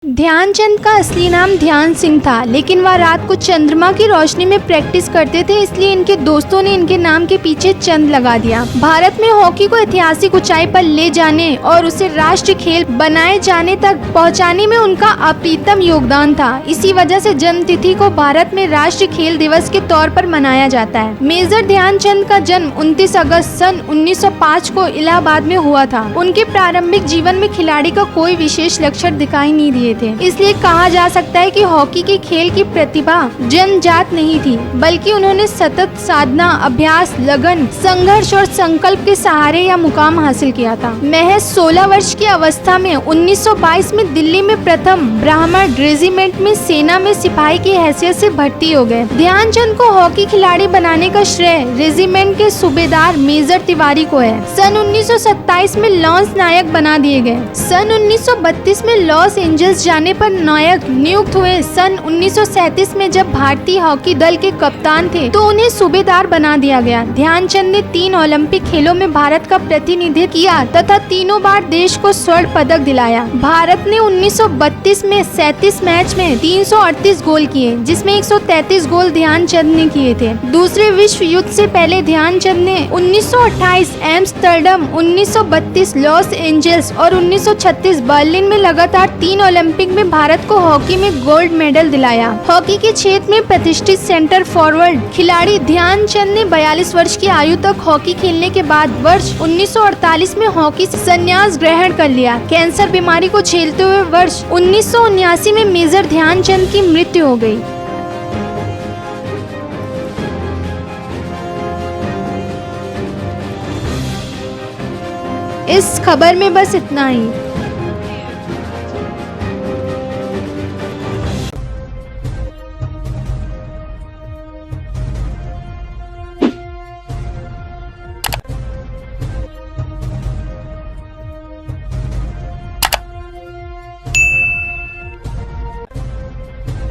ध्यानचंद का असली नाम ध्यान सिंह था, लेकिन वह रात को चंद्रमा की रोशनी में प्रैक्टिस करते थे, इसलिए इनके दोस्तों ने इनके नाम के पीछे चंद लगा दिया। भारत में हॉकी को ऐतिहासिक ऊंचाई पर ले जाने और उसे राष्ट्रीय खेल बनाए जाने तक पहुंचाने में उनका अप्रतिम योगदान था। इसी वजह से जन्म तिथि को भारत में राष्ट्रीय खेल दिवस के तौर पर मनाया जाता है। मेजर ध्यानचंद का जन्म 29 अगस्त सन 1905 को इलाहाबाद में हुआ था। उनके प्रारंभिक जीवन में खिलाड़ी का कोई विशेष लक्षण दिखाई नहीं दिए थे, इसलिए कहा जा सकता है कि हॉकी के खेल की प्रतिभा जन्मजात नहीं थी, बल्कि उन्होंने सतत साधना, अभ्यास, लगन, संघर्ष और संकल्प के सहारे यह मुकाम हासिल किया था। महज 16 वर्ष की अवस्था में 1922 में दिल्ली में प्रथम ब्राह्मण रेजिमेंट में सेना में सिपाही की हैसियत से भर्ती हो गए। ध्यानचंद को हॉकी खिलाड़ी बनाने का श्रेय रेजिमेंट के सूबेदार मेजर तिवारी को है। सन 1927 में लॉन्स नायक बना दिए गए। सन 1932 में लॉस एंजल्स जाने पर नायक नियुक्त हुए। सन 1937 में जब भारतीय हॉकी दल के कप्तान थे तो उन्हें सूबेदार बना दिया गया। ध्यानचंद ने 3 ओलंपिक खेलों में भारत का प्रतिनिधित्व किया तथा तीनों बार देश को स्वर्ण पदक दिलाया। भारत ने 1932 में 37 मैच में 338 गोल किए, जिसमें 133 गोल ध्यानचंद ने किए थे। दूसरे विश्व युद्ध से पहले ध्यानचंद ने 1928 एम्स्टर्डम, 1932 लॉस एंजल्स और 1936 बर्लिन में लगातार 3 ओलंपिक में भारत को हॉकी में गोल्ड मेडल दिलाया। हॉकी के क्षेत्र में प्रतिष्ठित सेंटर फॉरवर्ड खिलाड़ी ध्यानचंद ने 42 वर्ष की आयु तक हॉकी खेलने के बाद वर्ष 1948 में हॉकी से संन्यास ग्रहण कर लिया। कैंसर बीमारी को झेलते हुए वर्ष 1979 में मेजर ध्यानचंद की मृत्यु हो गई। इस खबर में बस इतना ही।